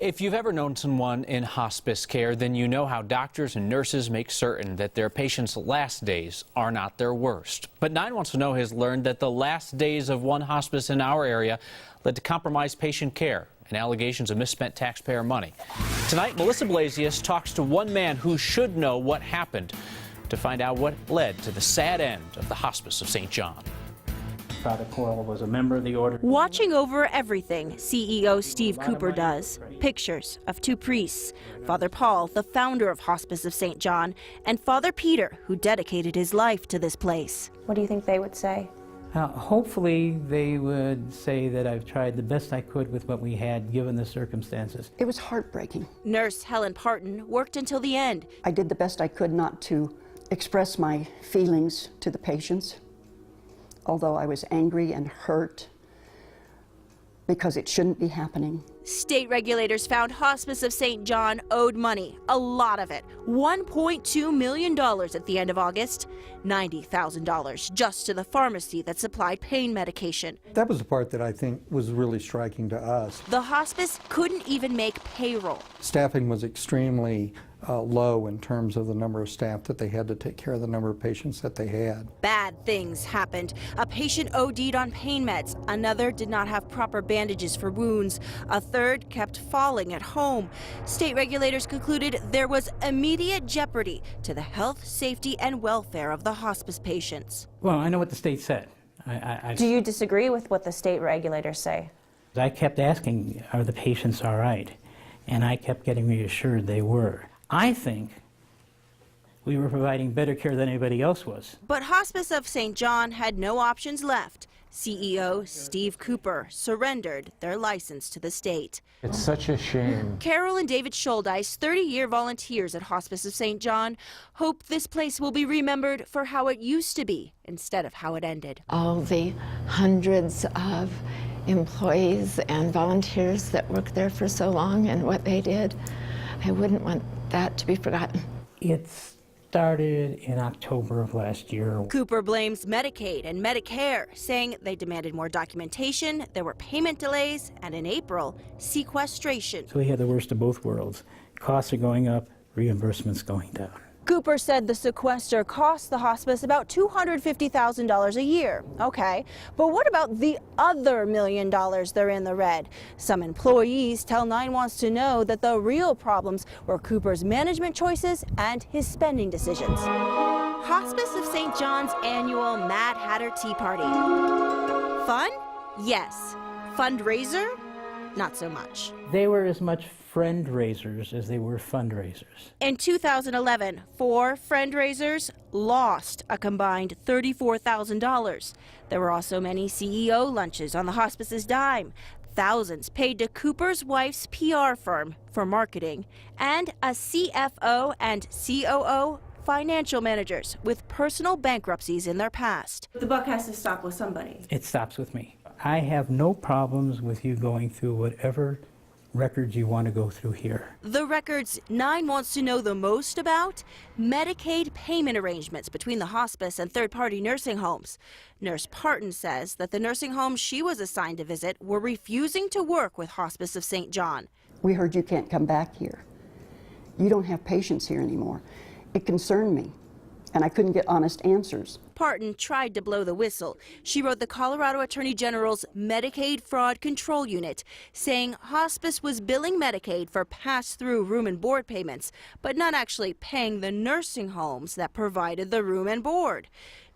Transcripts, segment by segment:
If you've ever known someone in hospice care, then you know how doctors and nurses make certain that their patients' last days are not their worst. But 9 Wants to Know has learned that the last days of one hospice in our area led to compromised patient care and allegations of misspent taxpayer money. Tonight, Melissa Blasius talks to one man who should know what happened to find out what led to the sad end of the Hospice of Saint John. Father Coyle was a member of the order. Watching over everything, CEO Steve Cooper does. Pictures of 2 priests, Father Paul, the founder of Hospice of Saint John, and Father Peter, who dedicated his life to this place. What do you think they would say? Hopefully they would say that I've tried the best I could with what we had given the circumstances. It was heartbreaking. Nurse Helen Parton worked until the end. I did the best I could not to express my feelings to the patients, although I was angry and hurt because it shouldn't be happening. State regulators found Hospice of Saint John owed money, a lot of it, $1.2 million at the end of August, $90,000 just to the pharmacy that supplied pain medication. That was the part that I think was really striking to us. The hospice couldn't even make payroll. Staffing was extremely low in terms of the number of staff that they had to take care of the number of patients that they had. Bad things happened. A patient OD'd on pain meds. Another did not have proper bandages for wounds. A third kept falling at home. State regulators concluded there was immediate jeopardy to the health, safety, and welfare of the hospice patients. Well, I know what the state said. Do you disagree with what the state regulators say? I kept asking, are the patients all right? And I kept getting reassured they were. I think we were providing better care than anybody else was. But Hospice of Saint John had no options left. CEO Steve Cooper surrendered their license to the state. It's such a shame. Carol and David Scholdice, 30-year volunteers at Hospice of Saint John, hope this place will be remembered for how it used to be instead of how it ended. All the hundreds of employees and volunteers that worked there for so long and what they did, I wouldn't want that to be forgotten. It started in October of last year. Cooper blames Medicaid and Medicare, saying they demanded more documentation, there were payment delays, and in April, sequestration. So we had the worst of both worlds. Costs are going up, reimbursements going down. Cooper said the sequester cost the hospice about $250,000 a year. Okay, but what about the other $1 million they're in the red? Some employees tell 9 Wants to Know that the real problems were Cooper's management choices and his spending decisions. Hospice of Saint John's annual Mad Hatter Tea Party. Fun? Yes. Fundraiser? Not so much. They were as much friend raisers as they were fundraisers. In 2011, 4 friend raisers lost a combined $34,000. There were also many CEO lunches on the hospice's dime, thousands paid to Cooper's wife's PR firm for marketing, and a CFO and COO financial managers with personal bankruptcies in their past. The buck has to stop with somebody. It stops with me. I have no problems with you going through whatever records you want to go through here. The records 9 Wants to Know the most about? Medicaid payment arrangements between the hospice and third-party nursing homes. Nurse Parton says that the nursing homes she was assigned to visit were refusing to work with Hospice of Saint John. We heard you can't come back here. You don't have patients here anymore. It concerned me, and I couldn't get honest answers. Parton tried to blow the whistle. She wrote the Colorado Attorney General's Medicaid Fraud Control Unit, saying hospice was billing Medicaid for pass-through room and board payments, but not actually paying the nursing homes that provided the room and board.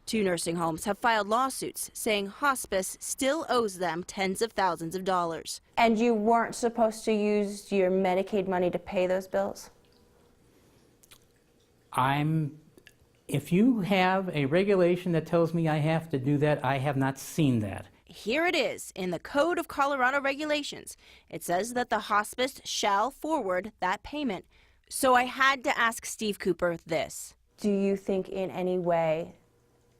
2 nursing homes have filed lawsuits saying hospice still owes them tens of thousands of dollars. And you weren't supposed to use your Medicaid money to pay those bills? If you have a regulation that tells me I have to do that, I have not seen that. Here it is in the Code of Colorado Regulations. It says that the hospice shall forward that payment. So I had to ask Steve Cooper this. Do you think in any way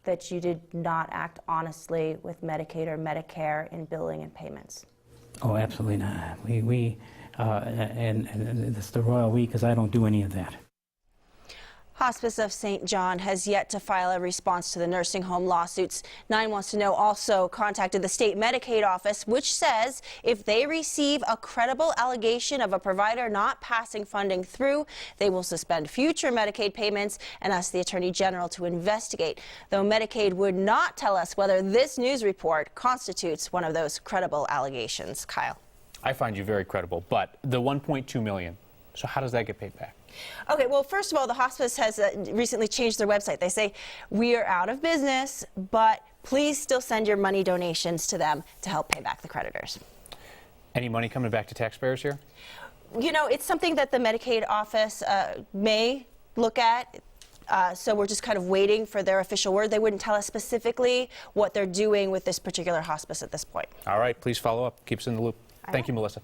that you did not act honestly with Medicaid or Medicare in billing and payments? Oh, absolutely not. And it's the royal we, because I don't do any of that. Hospice of Saint John has yet to file a response to the nursing home lawsuits. 9 Wants to Know also contacted the state Medicaid office, which says if they receive a credible allegation of a provider not passing funding through, they will suspend future Medicaid payments and ask the Attorney General to investigate. Though Medicaid would not tell us whether this news report constitutes one of those credible allegations. Kyle. I find you very credible, but the $1.2 million, so how does that get paid back? Okay, well, first of all, the hospice has recently changed their website. They say, we are out of business, but please still send your money donations to them to help pay back the creditors. Any money coming back to taxpayers here? You know, it's something that the Medicaid office may look at. So we're just kind of waiting for their official word. They wouldn't tell us specifically what they're doing with this particular hospice at this point. All right, please follow up. Keep us in the loop. Thank you, Melissa.